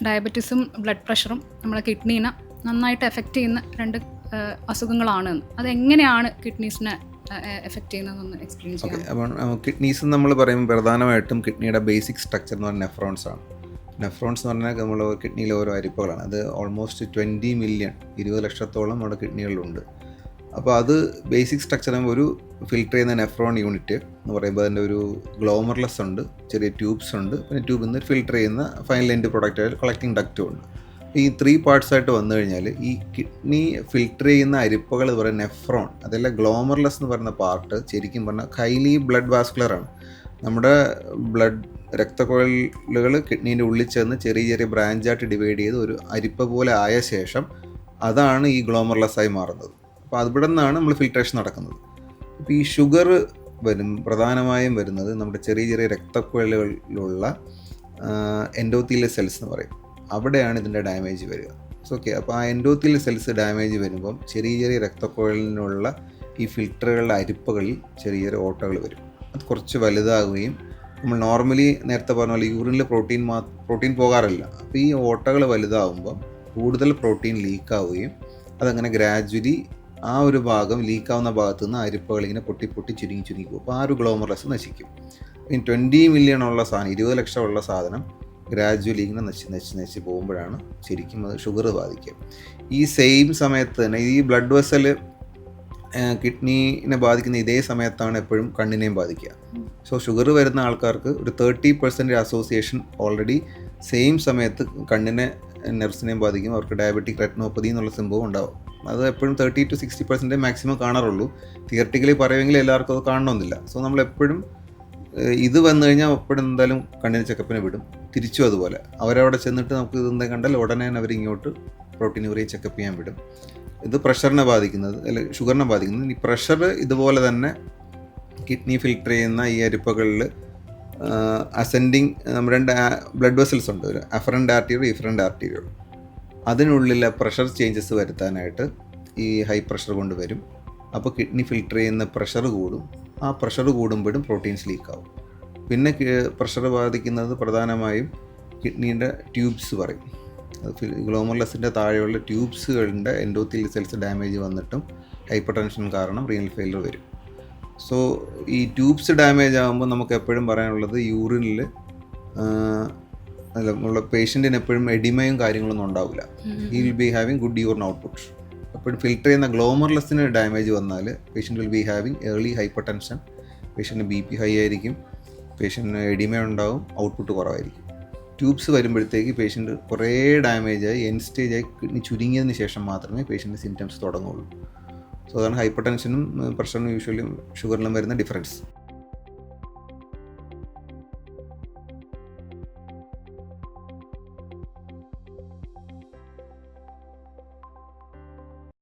ഡയബറ്റീസും blood പ്രഷറും നമ്മുടെ കിഡ്നീനെ നന്നായിട്ട് എഫക്റ്റ് ചെയ്യുന്ന രണ്ട് അസുഖങ്ങളാണ്. അതെങ്ങനെയാണ് കിഡ്നീസിനെ എഫക്റ്റ് ചെയ്യുന്നതെന്ന് എക്സ്പ്ലെയിൻ ചെയ്യാം. അപ്പം കിഡ്നീസ് നമ്മൾ പറയുമ്പോൾ പ്രധാനമായിട്ടും കിഡ്നിയുടെ ബേസിക് സ്ട്രക്ചർ എന്ന് പറഞ്ഞാൽ നെഫ്രോൺസ് ആണ്. നെഫ്രോൺസ് എന്ന് പറഞ്ഞാൽ നമ്മൾ കിഡ്നിയിലെ ഓരോ അരിപ്പകളാണ്. അത് ഓൾമോസ്റ്റ് 20 മില്യൺ 20 ലക്ഷത്തോളം നമ്മുടെ കിഡ്നികളിലുണ്ട്. അപ്പോൾ അത് ബേസിക് സ്ട്രക്ചർ ഒരു ഫിൽറ്റർ ചെയ്യുന്ന നെഫ്രോൺ യൂണിറ്റ് എന്ന് പറയുമ്പോൾ അതിൻ്റെ ഒരു ഗ്ലോമർലെസ് ഉണ്ട്, ചെറിയ ട്യൂബ്സ് ഉണ്ട്, പിന്നെ ട്യൂബിൽ നിന്ന് ഫിൽറ്റർ ചെയ്യുന്ന ഫൈനൽ എൻഡ് പ്രൊഡക്റ്റ് ആയിട്ട് കളക്റ്റിംഗ് ഡക്റ്റും ഉണ്ട്. ഈ 3 പാർട്സ് ആയിട്ട് വന്നു കഴിഞ്ഞാൽ ഈ കിഡ്നി ഫിൽറ്റർ ചെയ്യുന്ന അരിപ്പകൾ എന്ന് പറയുന്ന നെഫ്രോൺ, അതെല്ലാം ഗ്ലോമർലെസ് എന്ന് പറയുന്ന പാർട്ട് ശരിക്കും പറഞ്ഞാൽ ഹൈലി ബ്ലഡ് വാസ്കുലറാണ്. നമ്മുടെ ബ്ലഡ് രക്തക്കുഴലുകൾ കിഡ്നീൻ്റെ ഉള്ളിൽ ചെന്ന് ചെറിയ ചെറിയ ബ്രാഞ്ചായിട്ട് ഡിവൈഡ് ചെയ്ത് ഒരു അരിപ്പ പോലെ ആയ ശേഷം അതാണ് ഈ ഗ്ലോമർലെസ്സായി മാറുന്നത്. അപ്പോൾ അവിടെ നിന്നാണ് നമ്മൾ ഫിൽട്രേഷൻ നടക്കുന്നത്. ഇപ്പോൾ ഈ ഷുഗർ പ്രധാനമായും വരുന്നത് നമ്മുടെ ചെറിയ ചെറിയ രക്തക്കുഴലുകളിലുള്ള എൻഡോത്തീലിയൽ സെൽസ് എന്ന് പറയും. അവിടെയാണ് ഇതിൻ്റെ ഡാമേജ് വരിക. ഓക്കെ, അപ്പോൾ ആ എൻഡോത്തീലിയൽ സെൽസ് ഡാമേജ് വരുമ്പം ചെറിയ ചെറിയ രക്തക്കുഴലിനുള്ള ഈ ഫിൽറ്ററുകളുടെ അരിപ്പകളിൽ ചെറിയ ചെറിയ ഓട്ടകൾ വരും. അത് കുറച്ച് വലുതാകുകയും നമ്മൾ നോർമലി നേരത്തെ പറഞ്ഞ പോലെ യൂറിനിൽ പ്രോട്ടീൻ പോകാറില്ല. അപ്പോൾ ഈ ഓട്ടകൾ വലുതാകുമ്പം കൂടുതൽ പ്രോട്ടീൻ ലീക്കാവുകയും അതങ്ങനെ ഗ്രാജ്വലി ആ ഒരു ഭാഗം ലീക്കാവുന്ന ഭാഗത്തു നിന്ന് അരിപ്പകൾ ഇങ്ങനെ പൊട്ടി പൊട്ടി ചുരുങ്ങി പോകും. അപ്പോൾ ആ ഒരു ഗ്ലോമർലെസ് നശിക്കും. ഇനി 20 മില്യൺ ഉള്ള സാധനം, 20 ലക്ഷം ഉള്ള സാധനം ഗ്രാജ്വലി ഇങ്ങനെ നശിച്ച് പോകുമ്പോഴാണ് ശരിക്കും അത് ഷുഗർ ബാധിക്കുക. ഈ സെയിം സമയത്ത് തന്നെ ഈ ബ്ലഡ് വെസൽ കിഡ്നീനെ ബാധിക്കുന്ന ഇതേ സമയത്താണ് എപ്പോഴും കണ്ണിനെയും ബാധിക്കുക. സോ ഷുഗർ വരുന്ന ആൾക്കാർക്ക് ഒരു 30% അസോസിയേഷൻ ഓൾറെഡി സെയിം സമയത്ത് കണ്ണിനെ നെർവ്സിനെയും ബാധിക്കും. അവർക്ക് ഡയബറ്റിക് റെറ്റിനോപ്പതി എന്നുള്ള സംഭവം ഉണ്ടാവും. അത് എപ്പോഴും 30 to 60% മാക്സിമം കാണാറുള്ളൂ. തിയററ്റിക്കലി പറയുമെങ്കിൽ എല്ലാവർക്കും അത് കാണണമെന്നില്ല. സോ നമ്മളെപ്പോഴും ഇത് വന്നു കഴിഞ്ഞാൽ എപ്പോഴും എന്തായാലും കണ്ണിന് ചെക്കപ്പിന് വിടും. തിരിച്ചും അതുപോലെ അവരവിടെ ചെന്നിട്ട് നമുക്ക് ഇതെന്തെങ്കിലും കണ്ടാൽ ഉടനെ അവരിങ്ങോട്ട് പ്രോട്ടീൻ യൂറിയ ചെക്കപ്പ് ചെയ്യാൻ വിടും. ഇത് പ്രഷറിനെ ബാധിക്കുന്നത് അല്ല ഷുഗറിനെ ബാധിക്കുന്നത്. ഈ പ്രഷർ ഇതുപോലെ തന്നെ കിഡ്നി ഫിൽറ്റർ ചെയ്യുന്ന ഈ അരിപ്പകളിൽ അസെൻഡിങ് നമ്മുടെ ബ്ലഡ് വെസൽസ് ഉണ്ട്, ഒരു അഫറൻ്റ് ആർട്ടീരിയോ ഇഫറൻ്റ് ആർട്ടീരിയോ. അതിനുള്ളിലെ പ്രഷർ ചേഞ്ചസ് വരുത്താനായിട്ട് ഈ ഹൈ പ്രഷർ കൊണ്ട് വരും. അപ്പോൾ കിഡ്നി ഫിൽറ്റർ ചെയ്യുന്ന പ്രഷർ കൂടും. ആ പ്രഷർ കൂടുമ്പോഴും പ്രോട്ടീൻസ് ലീക്കാവും. പിന്നെ പ്രഷർ ബാധിക്കുന്നത് പ്രധാനമായും കിഡ്നീൻ്റെ ട്യൂബ്സ് പറയും. അത് ഗ്ലോമർലെസിൻ്റെ താഴെയുള്ള ട്യൂബ്സുകളുടെ എൻഡോത്തീലിയൽ സെൽസ് ഡാമേജ് വന്നിട്ടും ഹൈപ്പർ ടെൻഷൻ കാരണം റീനൽ ഫെയിലർ വരും. സോ ഈ ട്യൂബ്സ് ഡാമേജ് ആകുമ്പോൾ നമുക്ക് എപ്പോഴും പറയാനുള്ളത് യൂറിനിൽ നമ്മളുടെ പേഷ്യൻറ്റിന് എപ്പോഴും എഡിമയും കാര്യങ്ങളൊന്നും ഉണ്ടാവില്ല. He will be having good urine output. എപ്പോഴും ഫിൽറ്റർ ചെയ്യുന്ന ഗ്ലോമർലെസ്സിന് ഡാമേജ് വന്നാൽ patient will be having early hypertension, പേഷ്യൻറ്റിന് BP ഹൈ ആയിരിക്കും, പേഷ്യൻറ്റിന് എഡിമ ഉണ്ടാവും, ഔട്ട്പുട്ട് കുറവായിരിക്കും. ട്യൂബ്സ് വരുമ്പോഴത്തേക്ക് പേഷ്യൻറ്റ് കുറേ ഡാമേജായി എൻഡ് സ്റ്റേജായി കിഡ്നി ചുരുങ്ങിയതിന് ശേഷം മാത്രമേ പേഷ്യൻറ്റ് സിംറ്റംസ് തുടങ്ങുള്ളൂ. സോ അതാണ് ഹൈപ്പർ ടെൻഷനും പ്രഷറിനും യൂഷ്വലി ഷുഗറിലും വരുന്ന ഡിഫറൻസ്.